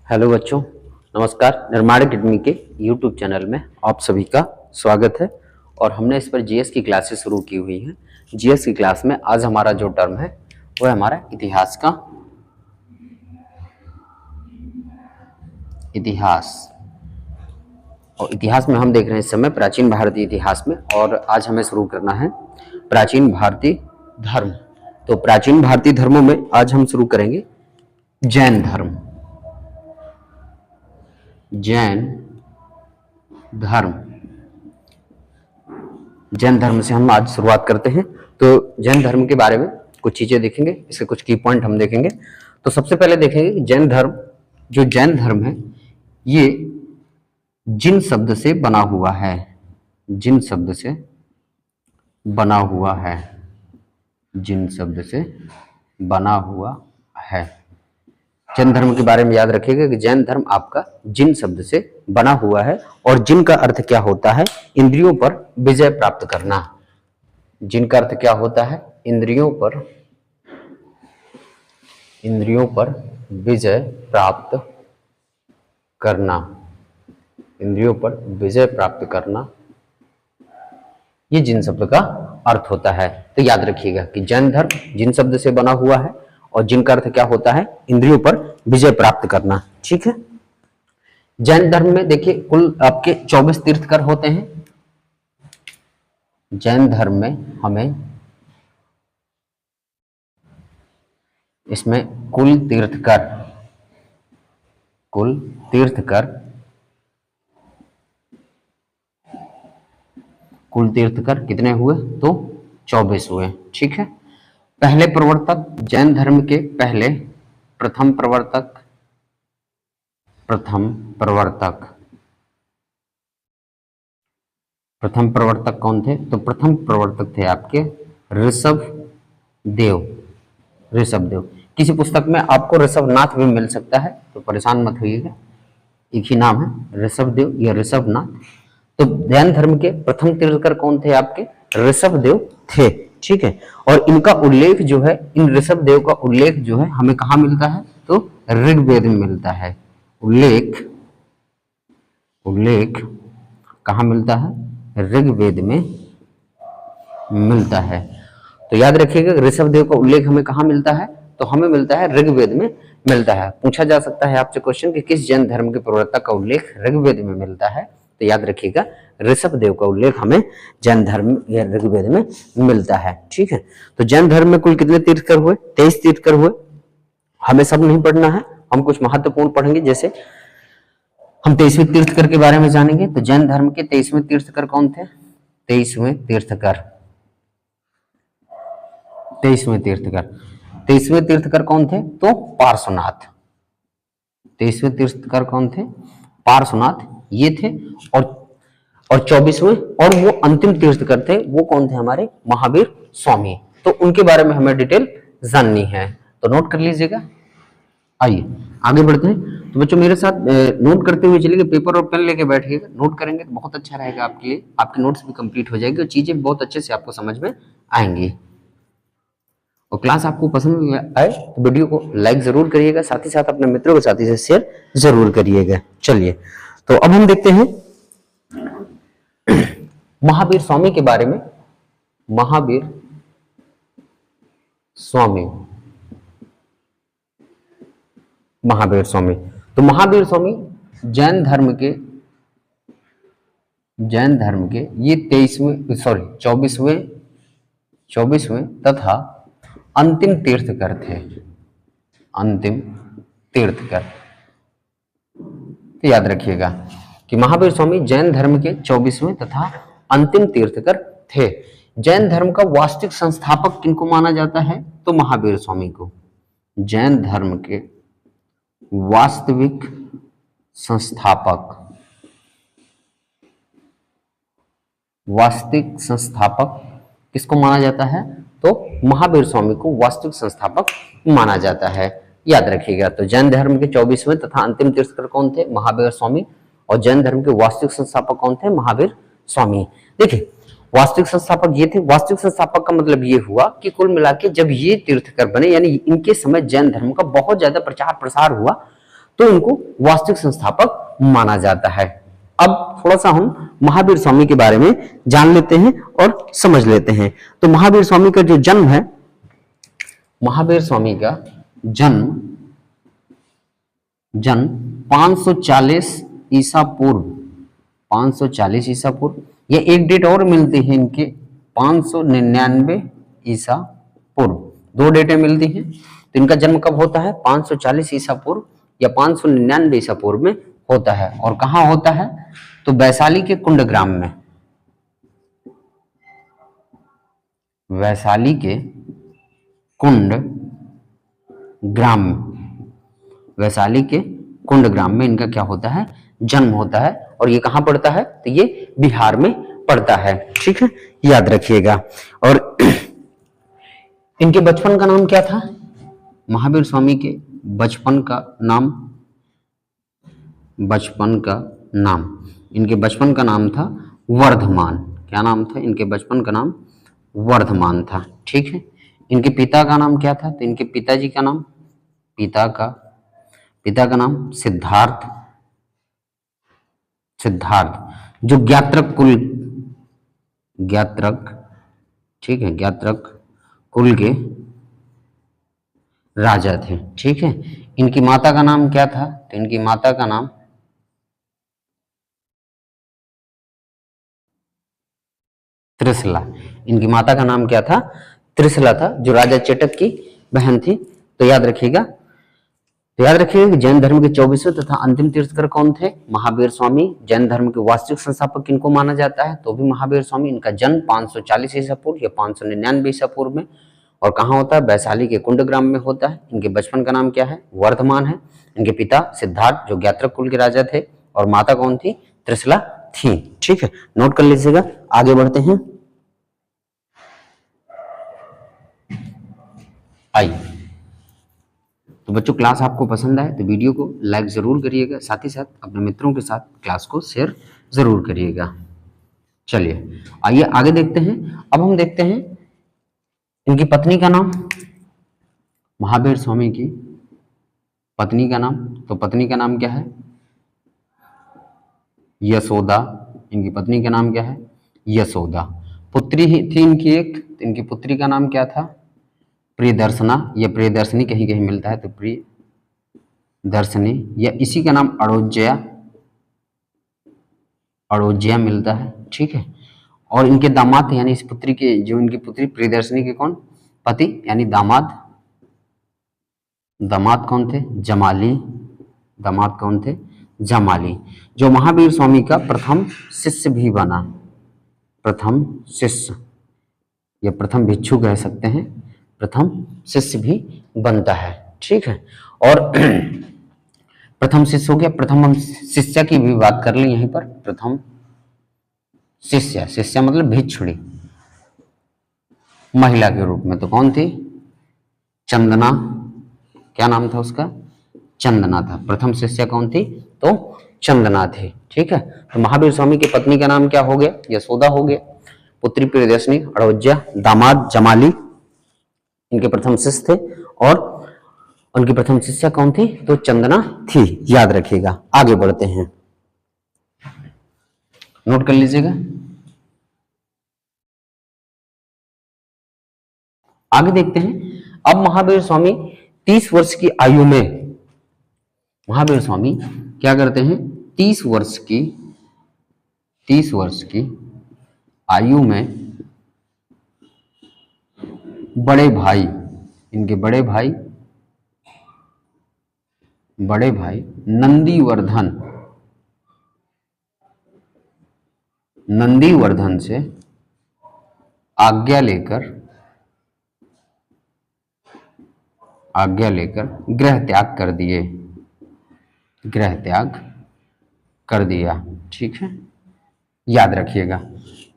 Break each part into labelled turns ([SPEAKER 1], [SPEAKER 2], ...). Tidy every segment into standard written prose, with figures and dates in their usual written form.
[SPEAKER 1] Hello बच्चों, नमस्कार। निर्माण अकेडमी के यूट्यूब चैनल में आप सभी का स्वागत है। और हमने इस पर जीएस की क्लासेस शुरू की हुई हैं। जीएस की क्लास में आज हमारा जो टर्म है वो है हमारा इतिहास का इतिहास। और इतिहास में हम देख रहे हैं इस समय प्राचीन भारतीय इतिहास में, और आज हमें शुरू करना है प्राचीन भारतीय धर्म। तो प्राचीन भारतीय धर्मों में आज हम शुरू करेंगे जैन धर्म। जैन धर्म, जैन धर्म से हम आज शुरुआत करते हैं। तो जैन धर्म के बारे में कुछ चीजें देखेंगे, इसके कुछ की पॉइंट हम देखेंगे। तो सबसे पहले देखेंगे कि जैन धर्म, जो जैन धर्म है ये जिन शब्द से बना हुआ है। जिन शब्द से बना हुआ है। जिन शब्द से बना हुआ है। जैन धर्म के बारे में याद रखिएगा कि जैन धर्म आपका जिन शब्द से बना हुआ है। और जिन का अर्थ क्या होता है? इंद्रियों पर विजय प्राप्त करना। जिन का अर्थ क्या होता है? इंद्रियों पर विजय प्राप्त करना। इंद्रियों पर विजय प्राप्त करना, ये जिन शब्द का अर्थ होता है। तो याद रखिएगा कि जैन धर्म जिन शब्द से बना हुआ है, और जिनका अर्थ क्या होता है? इंद्रियों पर विजय प्राप्त करना। ठीक है। जैन धर्म में देखिए कुल आपके 24 तीर्थकर होते हैं। जैन धर्म में हमें इसमें कुल तीर्थकर कितने हुए? तो 24 हुए। ठीक है। पहले प्रवर्तक, जैन धर्म के पहले प्रथम प्रवर्तक कौन थे? तो प्रथम प्रवर्तक थे आपके ऋषभदेव। किसी पुस्तक में आपको ऋषभनाथ भी मिल सकता है, तो परेशान मत होइएगा, एक ही नाम है, ऋषभदेव या ऋषभनाथ। तो जैन धर्म के प्रथम तीर्थकर कौन थे? आपके ऋषभदेव थे। ठीक है। और इनका उल्लेख जो है, इन ऋषभदेव का उल्लेख जो है हमें कहाँ मिलता है? तो ऋग्वेद में मिलता है। उल्लेख कहाँ मिलता है? ऋग्वेद में मिलता है। तो याद रखिएगा ऋषभदेव का उल्लेख हमें कहाँ मिलता है? तो हमें मिलता है ऋग्वेद में मिलता है। पूछा जा सकता है आपसे क्वेश्चन कि किस जैन धर्म के प्रवर्तक का उल्लेख ऋग्वेद में मिलता है? तो याद रखिएगा ऋषभदेव का उल्लेख हमें जैन धर्म या ऋग्वेद में मिलता है। ठीक है। तो जैन धर्म में कुल कितने तीर्थकर हुए? 23 तीर्थकर हुए। हमें सब नहीं पढ़ना है, हम कुछ महत्वपूर्ण पढ़ेंगे। जैसे हम 23वें तीर्थकर के बारे में जानेंगे। तो जैन धर्म के 23वें तीर्थकर कौन थे? 23वें तीर्थकर कौन थे? तो पार्श्वनाथ। 23वें तीर्थकर कौन थे? पार्श्वनाथ ये थे। और 24वें और वो अंतिम तीर्थकर थे, वो कौन थे? हमारे महावीर स्वामी। तो उनके बारे में हमें डिटेल जाननी है, तो नोट कर लीजिएगा। आइए आगे बढ़ते हैं। तो बच्चों मेरे साथ नोट करते हुए चलिए, पेपर और पेन लेके बैठिएगा। नोट करेंगे तो बहुत अच्छा रहेगा आपके लिए, आपकी नोट्स भी कंप्लीट हो जाएगी और चीजें बहुत अच्छे से आपको समझ में आएंगी। और क्लास आपको पसंद आए तो वीडियो को लाइक जरूर करिएगा, साथ ही साथ अपने मित्रों के साथ इसे शेयर जरूर करिएगा। चलिए तो अब हम देखते हैं महावीर स्वामी के बारे में। महावीर स्वामी तो महावीर स्वामी जैन धर्म के ये 24वें तथा अंतिम तीर्थकर थे। तो याद रखिएगा कि महावीर स्वामी जैन धर्म के 24वें तथा अंतिम तीर्थकर थे। जैन धर्म का वास्तविक संस्थापक किनको माना जाता है? तो महावीर स्वामी को। जैन धर्म के वास्तविक संस्थापक किसको माना जाता है? तो महावीर स्वामी को वास्तविक संस्थापक माना जाता है। याद रखिएगा। तो जैन धर्म के 24वें तथा अंतिम तीर्थकर कौन थे? महावीर स्वामी। और जैन धर्म के वास्तविक संस्थापक कौन थे? महावीर स्वामी। देखिए वास्तविक संस्थापक ये थे। वास्तविक संस्थापक का मतलब ये हुआ कि कुल मिला के जब ये तीर्थकर बने, यानी इनके समय जैन धर्म का बहुत ज्यादा प्रचार प्रसार हुआ, तो इनको वास्तविक संस्थापक माना जाता है। अब थोड़ा सा हम महावीर स्वामी के बारे में जान लेते हैं और समझ लेते हैं। तो महावीर स्वामी का जो जन्म है, महावीर स्वामी का जन्म 540 ईसा पूर्व, 540 ईसा पूर्व, या एक डेट और मिलती है इनके 599 ईसा पूर्व, दो डेटें मिलती हैं। तो इनका जन्म कब होता है? 540 ईसा पूर्व या 599 ईसा पूर्व में होता है। और कहाँ होता है? तो वैशाली के कुंडग्राम में, वैशाली के कुंड ग्राम, वैशाली के कुंड ग्राम में इनका क्या होता है? जन्म होता है। और ये कहां पड़ता है? तो ये बिहार में पड़ता है। ठीक है, याद रखिएगा। और इनके बचपन का नाम क्या था? महावीर स्वामी के बचपन का नाम, बचपन का नाम, इनके बचपन का नाम था वर्धमान। क्या नाम था? इनके बचपन का नाम वर्धमान था। ठीक है। इनके पिता का नाम क्या था? तो इनके पिताजी का नाम, पिता का नाम सिद्धार्थ, सिद्धार्थ, जो ज्ञात्रक कुल, ज्ञात्रक, ठीक है, ज्ञात्रक कुल के राजा थे। ठीक है। इनकी माता का नाम क्या था? तो इनकी माता का नाम त्रिशला। इनकी माता का नाम क्या था? त्रिशला था, जो राजा चेटक की बहन थी। तो याद रखिएगा, तो याद रखिएगा कि जैन धर्म के 24वें तथा अंतिम तीर्थकर कौन थे? महावीर स्वामी। जैन धर्म के वास्तविक संस्थापक किनको माना जाता है? तो भी महावीर स्वामी। इनका जन्म 540 ईसा पूर्व या 599 ईसा पूर्व में, और कहाँ होता है? वैशाली के कुंडग्राम में होता है। इनके बचपन का नाम क्या है? वर्धमान है। इनके पिता सिद्धार्थ, जो ज्ञात्रक कुल के राजा थे, और माता कौन थी? त्रिशला थी। ठीक है, नोट कर लीजिएगा। आगे बढ़ते हैं। आइए, तो बच्चों क्लास आपको पसंद आए तो वीडियो को लाइक जरूर करिएगा, साथ ही साथ अपने मित्रों के साथ क्लास को शेयर जरूर करिएगा। चलिए आइए आगे देखते हैं। अब हम देखते हैं इनकी पत्नी का नाम, महावीर स्वामी की पत्नी का नाम। तो पत्नी का नाम क्या है? यशोदा। इनकी पत्नी का नाम क्या है? यशोदा। पुत्री ही थी इनकी एक, तो इनकी पुत्री का नाम क्या था? प्रियदर्शना, या प्रियदर्शनी कहीं कहीं मिलता है, तो प्रियदर्शनी, या इसी का नाम अड़ोज्या, अड़ोज्या मिलता है। ठीक है। और इनके दामाद, यानी इस पुत्री के, जो इनकी पुत्री प्रियदर्शनी के कौन? पति, यानी दामाद, दामाद कौन थे? जमाली। दामाद कौन थे? जमाली, जो महावीर स्वामी का प्रथम शिष्य भी बना, प्रथम शिष्य या प्रथम भिक्षु कह सकते हैं, प्रथम शिष्य भी बनता है। ठीक है। और प्रथम शिष्य हो गया। प्रथम हम शिष्या की भी बात कर लें यहीं पर। प्रथम शिष्या, शिष्या मतलब भिक्षुणी, महिला के रूप में, तो कौन थी? चंदना। क्या नाम था उसका? चंदना था। प्रथम शिष्या कौन थी? तो चंदना थी। ठीक है। तो महावीर स्वामी की पत्नी का नाम क्या हो गया? यशोदा हो गया। पुत्री प्रियदर्शनी, अड़ोज्या, दामाद जमाली इनके प्रथम शिष्य थे। और उनकी प्रथम शिष्या कौन थी? तो चंदना थी। याद रखिएगा। आगे बढ़ते हैं, नोट कर लीजिएगा। आगे देखते हैं। अब महावीर स्वामी 30 वर्ष की आयु में, महावीर स्वामी क्या करते हैं? 30 वर्ष की आयु में बड़े भाई, इनके बड़े भाई नंदीवर्धन से आज्ञा लेकर गृह त्याग कर दिया। ठीक है। याद रखिएगा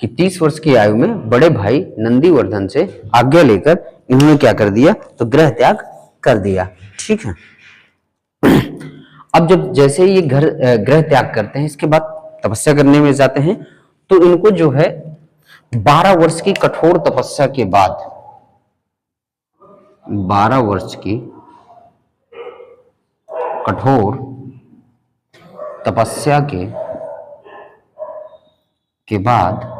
[SPEAKER 1] कि 30 वर्ष की आयु में बड़े भाई नंदीवर्धन से आज्ञा लेकर इन्होंने क्या कर दिया? तो गृह त्याग कर दिया। ठीक है। अब जब जैसे ये गृह त्याग करते हैं, इसके बाद तपस्या करने में जाते हैं, तो इनको जो है 12 वर्ष की कठोर तपस्या के बाद, 12 वर्ष की कठोर तपस्या के बाद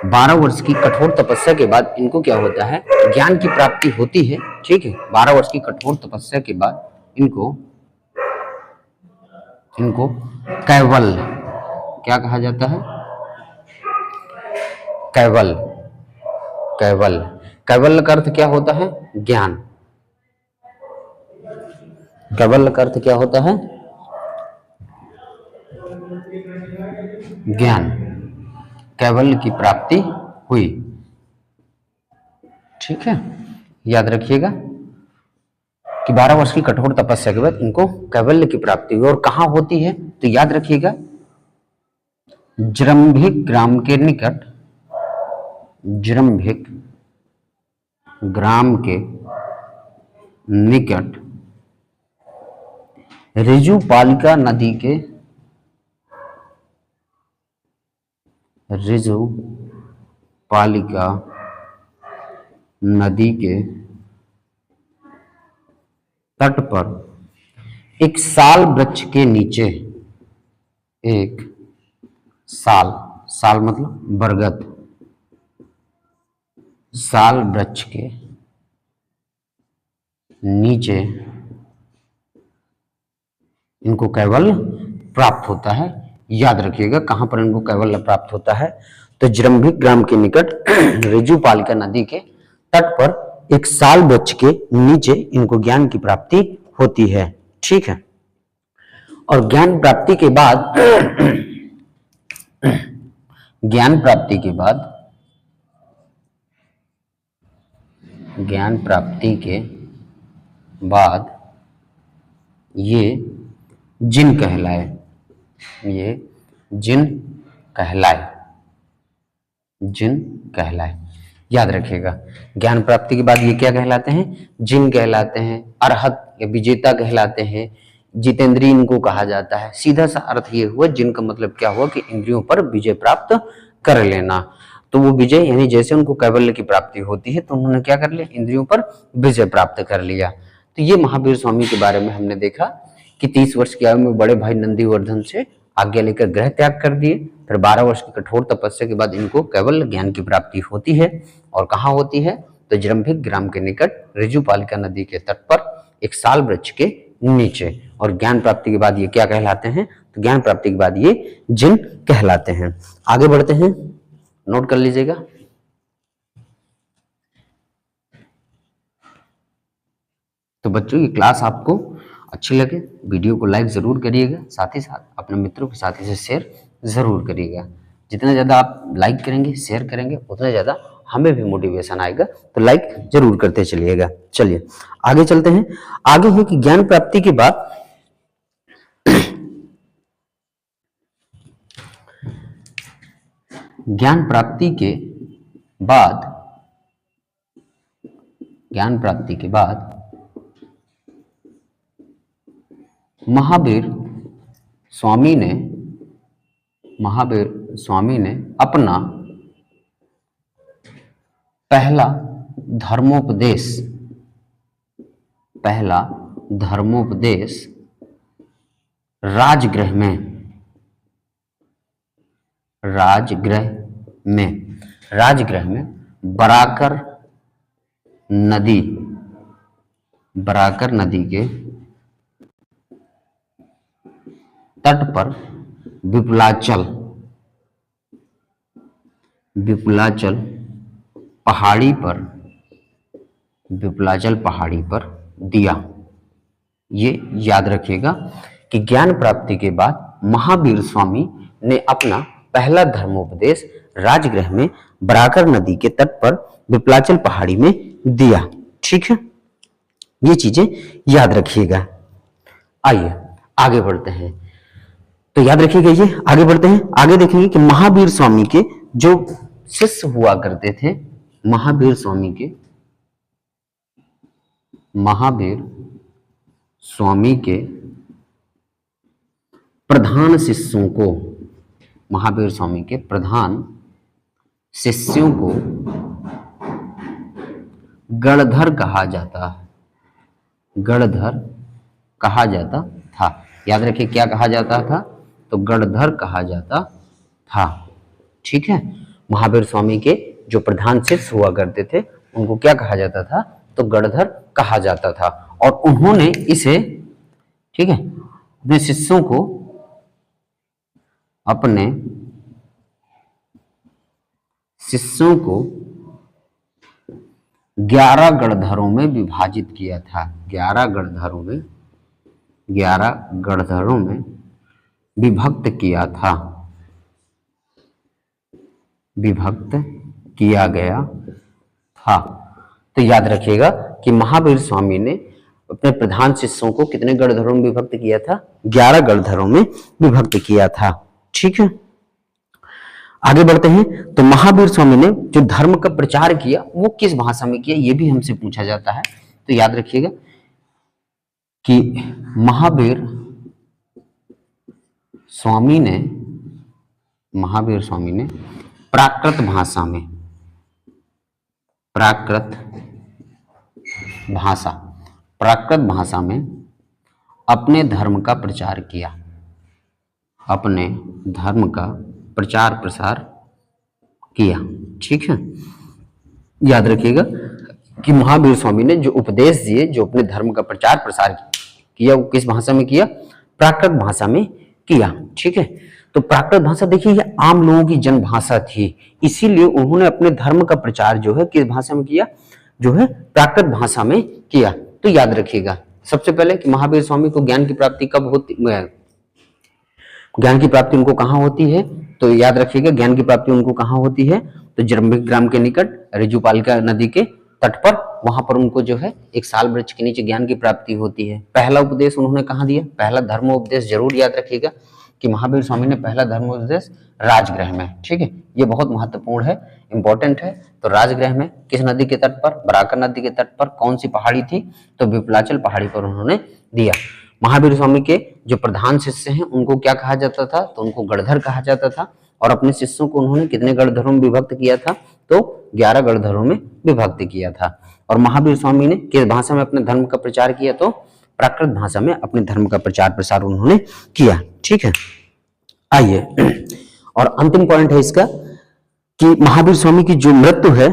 [SPEAKER 1] 12 वर्ष की कठोर तपस्या के बाद इनको क्या होता है, ज्ञान की प्राप्ति होती है। ठीक है, 12 वर्ष की कठोर तपस्या के बाद इनको कैवल्य क्या कहा जाता है, कैवल्य। कैवल्य का अर्थ क्या होता है, ज्ञान। कैवल्य का अर्थ क्या होता है, ज्ञान। कैवल्य की प्राप्ति हुई। ठीक है, याद रखिएगा कि 12 वर्ष की कठोर तपस्या के बाद इनको कैवल्य की प्राप्ति हुई। और कहां होती है, तो याद रखिएगा जृंभिक ग्राम के निकट, जृंभिक ग्राम के निकट ऋजुपालिका नदी के, ऋजुपालिका नदी के तट पर एक साल वृक्ष के नीचे, एक साल, साल मतलब बरगद, साल वृक्ष के नीचे इनको कैवल्य प्राप्त होता है। याद रखिएगा कहां पर इनको कैवल्य प्राप्त होता है, तो जृंभिक ग्राम के निकट ऋजुपालिका नदी के तट पर एक साल वृक्ष के नीचे इनको ज्ञान की प्राप्ति होती है। ठीक है, और ज्ञान प्राप्ति के बाद ज्ञान प्राप्ति के बाद, ज्ञान प्राप्ति के बाद ये जिन कहलाए, ये जिन कहलाए, जिन कहलाए। याद रखिएगा ज्ञान प्राप्ति के बाद ये क्या कहलाते हैं, जिन कहलाते हैं, अरहत या विजेता कहलाते हैं, जितेंद्रिय इनको कहा जाता है। सीधा सा अर्थ ये हुआ, जिन का मतलब क्या हुआ कि इंद्रियों पर विजय प्राप्त कर लेना। तो वो विजय यानी जैसे उनको कैवल्य की प्राप्ति होती है तो उन्होंने क्या कर लिया, इंद्रियों पर विजय प्राप्त कर लिया। तो ये महावीर स्वामी के बारे में हमने देखा कि 30 वर्ष की आयु में बड़े भाई नंदीवर्धन से आज्ञा लेकर गृह त्याग कर दिए। फिर 12 वर्ष की कठोर तपस्या के बाद इनको केवल ज्ञान की प्राप्ति होती है। और कहाँ होती है, तो जृंभिक ग्राम के निकट ऋजुपालिका नदी के तट पर एक साल वृक्ष के नीचे। और ज्ञान प्राप्ति के बाद ये क्या कहलाते हैं, तो ज्ञान प्राप्ति के बाद ये जिन कहलाते हैं। आगे बढ़ते हैं, नोट कर लीजिएगा। तो बच्चों ये क्लास आपको अच्छी लगे, वीडियो को लाइक जरूर करिएगा, साथ ही साथ अपने मित्रों के साथ इसे शेयर जरूर करिएगा। जितना ज़्यादा आप लाइक करेंगे, शेयर करेंगे, उतना ज़्यादा हमें भी मोटिवेशन आएगा। तो लाइक जरूर करते चलिएगा। चलिए आगे चलते हैं। आगे है कि ज्ञान प्राप्ति के बाद ज्ञान प्राप्ति के बाद, ज्ञान प्राप्ति के बाद महावीर स्वामी ने अपना पहला धर्मोपदेश राजगृह में बराकर नदी के तट पर विपुलाचल पहाड़ी पर दिया। ये याद रखिएगा कि ज्ञान प्राप्ति के बाद महावीर स्वामी ने अपना पहला धर्मोपदेश राजगृह में बराकर नदी के तट पर विपुलाचल पहाड़ी में दिया। ठीक है, ये चीजें याद रखिएगा। आइए आगे बढ़ते हैं। तो याद रखिएगा, ये आगे बढ़ते हैं। आगे देखेंगे कि महावीर स्वामी के जो शिष्य हुआ करते थे, महावीर स्वामी के प्रधान शिष्यों को महावीर स्वामी के प्रधान शिष्यों को गणधर कहा जाता है, गणधर कहा जाता था। याद रखिए क्या कहा जाता था, तो गणधर कहा जाता था। ठीक है, महावीर स्वामी के जो प्रधान शिष्य हुआ करते थे उनको क्या कहा जाता था, तो गणधर कहा जाता था। और उन्होंने इसे, ठीक है, अपने शिष्यों को, अपने शिष्यों को 11 गणधरों में विभाजित किया था। 11 गणधरों में, 11 गणधरों में विभक्त किया था, विभक्त किया गया था। तो याद रखिएगा कि महावीर स्वामी ने अपने प्रधान शिष्यों को कितने गणधरों में विभक्त किया था, 11 गणधरों में विभक्त किया था। ठीक है, आगे बढ़ते हैं। तो महावीर स्वामी ने जो धर्म का प्रचार किया वो किस भाषा में किया, ये भी हमसे पूछा जाता है। तो याद रखिएगा कि महावीर स्वामी ने प्राकृत भाषा में, प्राकृत भाषा में अपने धर्म का प्रचार किया, अपने धर्म का प्रचार प्रसार किया। ठीक है, याद रखिएगा कि महावीर स्वामी ने जो उपदेश दिए, जो अपने धर्म का प्रचार प्रसार किया, वो किस भाषा में किया, प्राकृत भाषा में किया। ठीक है, तो प्राकृत भाषा देखिए ये आम लोगों की जन भाषा थी, इसीलिए उन्होंने अपने धर्म का प्रचार जो है किस भाषा में किया, जो है प्राकृत भाषा में किया। तो याद रखिएगा सबसे पहले कि महावीर स्वामी को ज्ञान की प्राप्ति कब होती, ज्ञान की प्राप्ति उनको कहाँ होती है, तो याद रखिएगा ज्ञान की प्राप्ति उनको कहाँ होती है, तो जरंबिक ग्राम के निकट ऋजुपालिका नदी के तट पर, वहां पर उनको जो है एक साल वृक्ष के नीचे ज्ञान की प्राप्ति होती है। पहला उपदेश उन्होंने कहाँ दिया, पहला धर्मोपदेश जरूर याद रखिएगा कि महावीर स्वामी ने पहला धर्मोपदेश राजगृह में, ठीक है, ये बहुत महत्वपूर्ण है, इंपॉर्टेंट है। तो राजगृह में किस नदी के तट पर, बराकर नदी के तट पर, कौन सी पहाड़ी थी, तो विपलाचल पहाड़ी पर उन्होंने दिया। महावीर स्वामी के जो प्रधान शिष्य हैं उनको क्या कहा जाता था, तो उनको गणधर कहा जाता था। और अपने शिष्यों को उन्होंने कितने गणधरों में विभक्त किया था, तो 11 गणधरों में विभक्त किया था। और महावीर स्वामी ने किस भाषा में अपने धर्म का प्रचार किया, तो प्राकृत भाषा में अपने धर्म का प्रचार प्रसार उन्होंने किया। ठीक है, आइए और अंतिम पॉइंट है इसका कि महावीर स्वामी की जो मृत्यु है,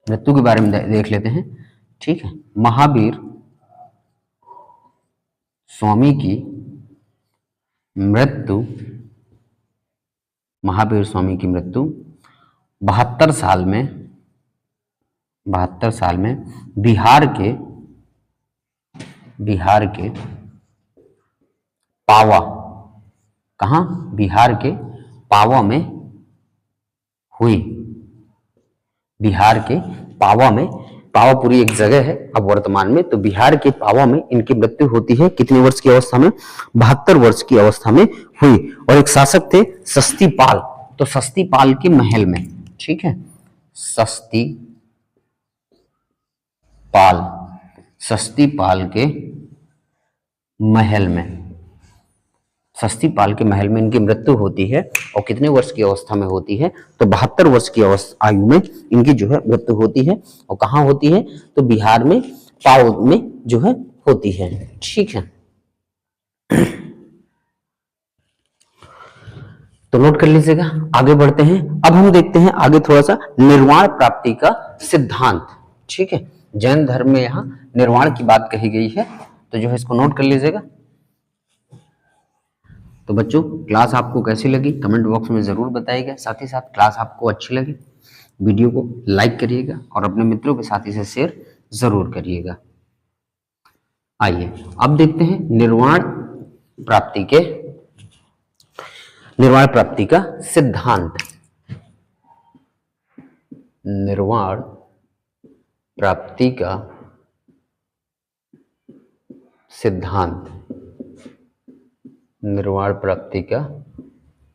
[SPEAKER 1] मृत्यु के बारे में देख लेते हैं। ठीक है, महावीर स्वामी की मृत्यु, महावीर स्वामी की मृत्यु 72 साल में, 72 साल में बिहार के पावा, कहाँ, बिहार के पावा में हुई। बिहार के पावा में, पावापुरी एक जगह है अब वर्तमान में, तो बिहार के पावा में इनकी मृत्यु होती है। कितने वर्ष की अवस्था में, 72 वर्ष की अवस्था में हुई। और एक शासक थे सस्तीपाल, तो सस्तीपाल के महल में, ठीक है, सस्तीपाल के महल में, सस्तीपाल के महल में इनकी मृत्यु होती है। और कितने वर्ष की अवस्था में होती है, तो 72 वर्ष की आयु में इनकी जो है मृत्यु होती है। और कहाँ होती है, तो बिहार में पाव में जो है होती है। ठीक है, तो नोट कर लीजिएगा। आगे बढ़ते हैं, अब हम देखते हैं आगे थोड़ा सा निर्वाण प्राप्ति का सिद्धांत। ठीक है, जैन धर्म में यहाँ निर्वाण की बात कही गई है, तो जो है इसको नोट कर लीजिएगा। तो बच्चों क्लास आपको कैसी लगी कमेंट बॉक्स में जरूर बताइएगा। साथ ही साथ क्लास आपको अच्छी लगी वीडियो को लाइक करिएगा और अपने मित्रों के साथ इसे शेयर जरूर करिएगा। आइए अब देखते हैं निर्वाण प्राप्ति का सिद्धांत। निर्वाण प्राप्ति का सिद्धांत, निर्वाण प्राप्ति का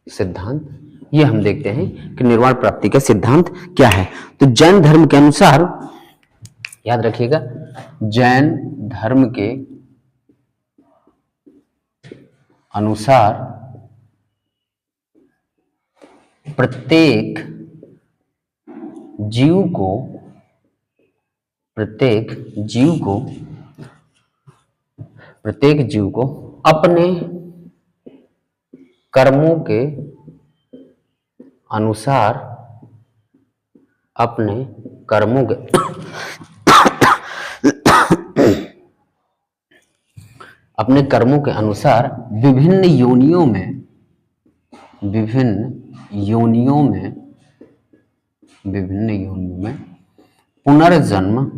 [SPEAKER 1] सिद्धांत, ये हम देखते हैं कि निर्वाण प्राप्ति का सिद्धांत क्या है। तो जैन धर्म के अनुसार, याद रखिएगा, जैन धर्म के अनुसार प्रत्येक जीव को प्रत्येक जीव को अपने कर्मों के अनुसार विभिन्न योनियों में पुनर्जन्म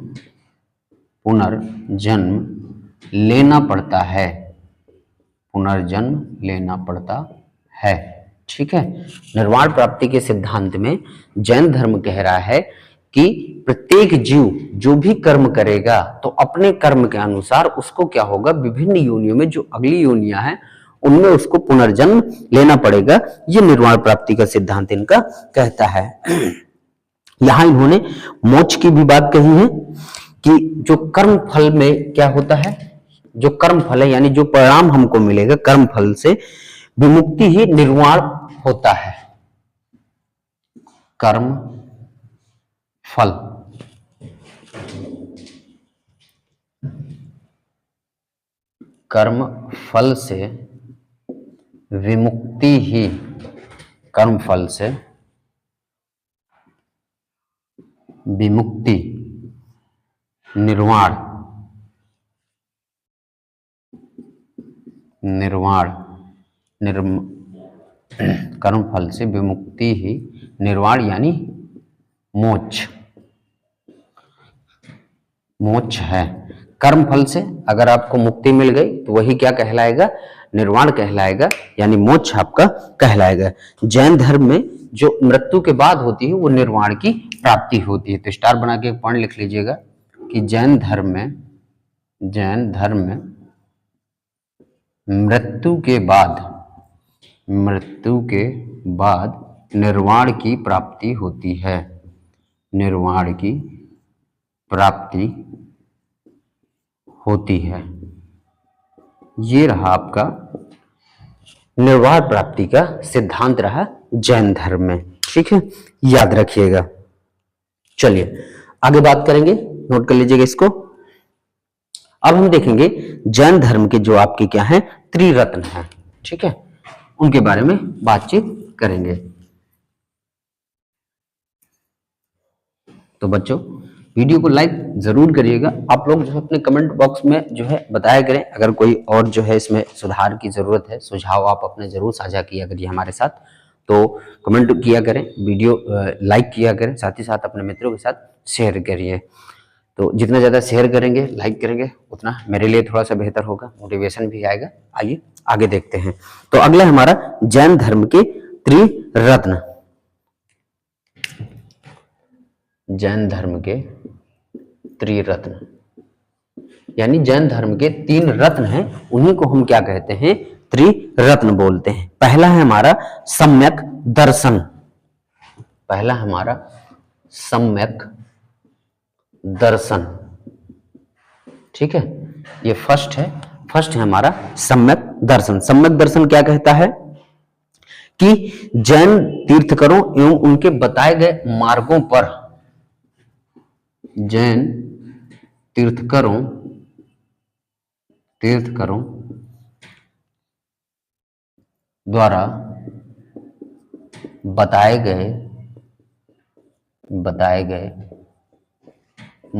[SPEAKER 1] लेना पड़ता है। ठीक है। निर्वाण प्राप्ति के सिद्धांत में जैन धर्म कह रहा है कि प्रत्येक जीव जो भी कर्म करेगा तो अपने कर्म के अनुसार उसको क्या होगा, विभिन्न योनियों में, जो अगली योनियां हैं उनमें उसको पुनर्जन्म लेना पड़ेगा। ये निर्वाण प्राप्ति का सिद्धांत इनका कहता है। यहां इन्होंने मोक्ष की भी बात कही है कि जो कर्म फल में क्या होता है, जो कर्म फल है यानी जो परिणाम हमको मिलेगा कर्म फल से, विमुक्ति ही निर्वाण होता है। कर्म फल से विमुक्ति ही निर्वाण कर्म फल से विमुक्ति ही निर्वाण यानी मोक्ष है। कर्म फल से अगर आपको मुक्ति मिल गई तो वही क्या कहलाएगा, निर्वाण कहलाएगा, यानी मोक्ष आपका कहलाएगा। जैन धर्म में जो मृत्यु के बाद होती है वो निर्वाण की प्राप्ति होती है। तो स्टार बना के एक पॉइंट लिख लीजिएगा कि जैन धर्म में मृत्यु के बाद निर्वाण की प्राप्ति होती है। ये रहा आपका निर्वाण प्राप्ति का सिद्धांत रहा जैन धर्म में। ठीक है, याद रखिएगा। चलिए आगे बात करेंगे, नोट कर लीजिएगा इसको। अब हम देखेंगे जैन धर्म के जो आपके क्या हैं त्रिरत्न हैं। ठीक है, उनके बारे में बातचीत करेंगे। तो बच्चों वीडियो को लाइक जरूर करिएगा। आप लोग जो है अपने कमेंट बॉक्स में जो है बताया करें, अगर कोई और जो है इसमें सुधार की जरूरत है, सुझाव आप अपने जरूर साझा किया करिए हमारे साथ। तो कमेंट किया करें, वीडियो लाइक किया करें, साथ ही साथ अपने मित्रों के साथ शेयर करिए। तो जितना ज़्यादा शेयर करेंगे, लाइक करेंगे, उतना मेरे लिए थोड़ा सा बेहतर होगा, मोटिवेशन भी आएगा। आइए आगे देखते हैं। तो अगला हमारा जैन धर्म के त्रिरत्न। जैन धर्म के त्रिरत्न यानी जैन धर्म के 3 रत्न हैं, उन्हीं को हम क्या कहते हैं, त्रिरत्न बोलते हैं। पहला है हमारा सम्यक दर्शन। ठीक है, ये फर्स्ट है हमारा सम्यक दर्शन। सम्यक दर्शन क्या कहता है कि जैन तीर्थकरों एवं उनके बताए गए मार्गों पर जैन तीर्थकरों द्वारा बताए गए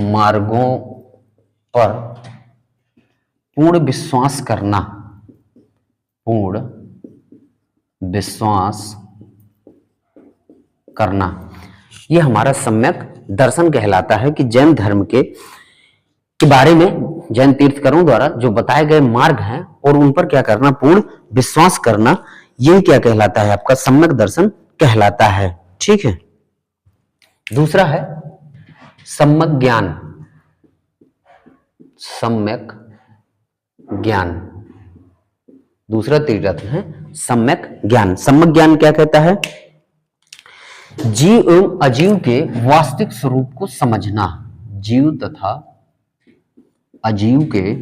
[SPEAKER 1] मार्गों पर पूर्ण विश्वास करना, ये हमारा सम्यक दर्शन कहलाता है। कि जैन धर्म के बारे में जैन तीर्थकरों द्वारा जो बताए गए मार्ग हैं और उन पर क्या करना, पूर्ण विश्वास करना, यही क्या कहलाता है, आपका सम्यक दर्शन कहलाता है। ठीक है। दूसरा है सम्यक ज्ञान। दूसरा त्रिरत्न है सम्यक ज्ञान। सम्यक ज्ञान क्या कहता है, जीव एवं अजीव के वास्तविक स्वरूप को समझना। जीव तथा अजीव के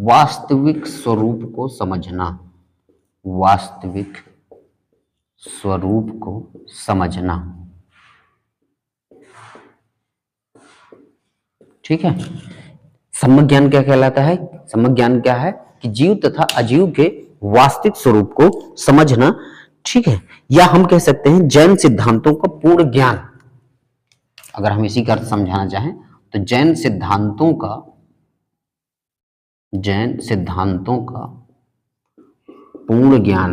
[SPEAKER 1] वास्तविक स्वरूप को समझना। वास्तविक स्वरूप को समझना। ठीक है, सम्यक ज्ञान क्या कहलाता है? सम्यक ज्ञान क्या है कि जीव तथा अजीव के वास्तविक स्वरूप को समझना। ठीक है, या हम कह सकते हैं जैन सिद्धांतों का पूर्ण ज्ञान। अगर हम इसी का अर्थ समझाना चाहें तो जैन सिद्धांतों का पूर्ण ज्ञान,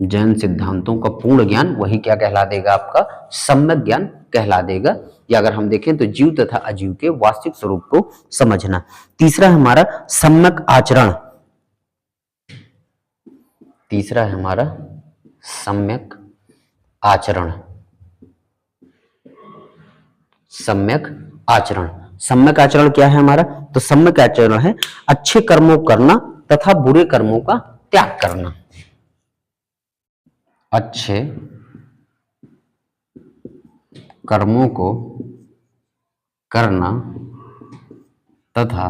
[SPEAKER 1] जैन सिद्धांतों का पूर्ण ज्ञान वही क्या कहला देगा? आपका सम्यक ज्ञान कहला देगा। या अगर हम देखें तो जीव तथा अजीव के वास्तविक स्वरूप को समझना। तीसरा है हमारा सम्यक आचरण। तीसरा है हमारा सम्यक आचरण। सम्यक आचरण, सम्यक आचरण क्या है हमारा? तो सम्यक आचरण है अच्छे कर्मों करना तथा बुरे कर्मों का त्याग करना। अच्छे कर्मों को करना तथा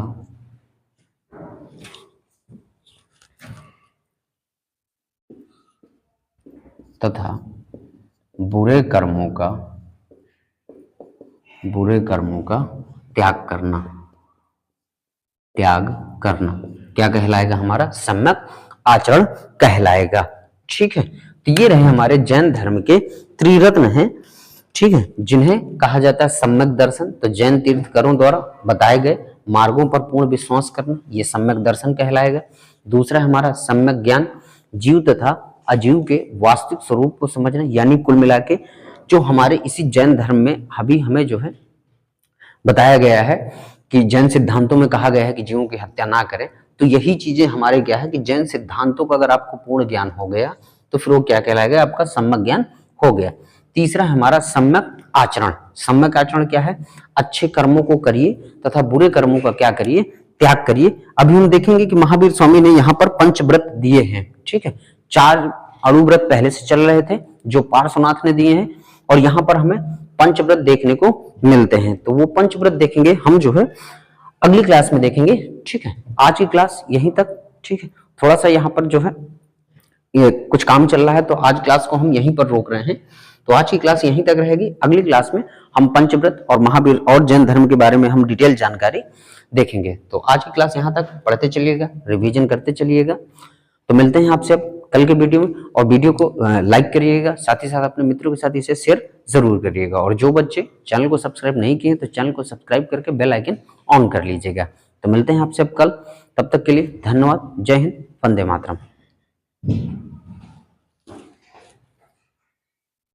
[SPEAKER 1] बुरे कर्मों का त्याग करना। क्या कहलाएगा? हमारा सम्यक आचरण कहलाएगा। ठीक है, तो ये रहे हमारे जैन धर्म के त्रिरत्न हैं। ठीक है, जिन्हें कहा जाता है सम्यक दर्शन। तो जैन तीर्थंकरों द्वारा बताए गए मार्गों पर पूर्ण विश्वास करना, ये सम्यक दर्शन कहलाएगा। दूसरा हमारा सम्यक ज्ञान, जीव तथा अजीव के वास्तविक स्वरूप को समझना। यानी कुल मिला के जो हमारे इसी जैन धर्म में अभी हमें जो है बताया गया है कि जैन सिद्धांतों में कहा गया है कि जीवों की हत्या ना करें, तो यही चीजें हमारे क्या है कि जैन सिद्धांतों का अगर आपको पूर्ण ज्ञान हो गया तो फिर वो क्या कहलाएगा? आपका सम्यक ज्ञान हो गया। तीसरा हमारा सम्यक आचरण। सम्यक आचरण क्या है? अच्छे कर्मों को करिए तथा बुरे कर्मों का क्या करिए? त्याग करिए। अभी हम देखेंगे कि महावीर स्वामी ने यहाँ पर पंचव्रत दिए हैं। ठीक है, 4 अणुव्रत पहले से चल रहे थे जो पार्श्वनाथ ने दिए हैं, और यहाँ पर हमें पंचव्रत देखने को मिलते हैं। तो वो पंचव्रत देखेंगे हम जो है अगली क्लास में देखेंगे। ठीक है, आज की क्लास यहीं तक। ठीक है, थोड़ा सा यहाँ पर जो है ये कुछ काम चल रहा है, तो आज क्लास को हम यहीं पर रोक रहे हैं। तो आज की क्लास यहीं तक रहेगी। अगली क्लास में हम पंचव्रत और महावीर और जैन धर्म के बारे में हम डिटेल जानकारी देखेंगे। तो आज की क्लास यहाँ तक, पढ़ते चलिएगा, रिवीजन करते चलिएगा। तो मिलते हैं आपसे अब कल के वीडियो में, और वीडियो को लाइक करिएगा, साथ ही साथ अपने मित्रों के साथ इसे शेयर जरूर करिएगा। और जो बच्चे चैनल को सब्सक्राइब नहीं किए तो चैनल को सब्सक्राइब करके बेल आइकन ऑन कर लीजिएगा। तो मिलते हैं आपसे अब कल, तब तक के लिए धन्यवाद। जय हिंद, वंदे मातरम।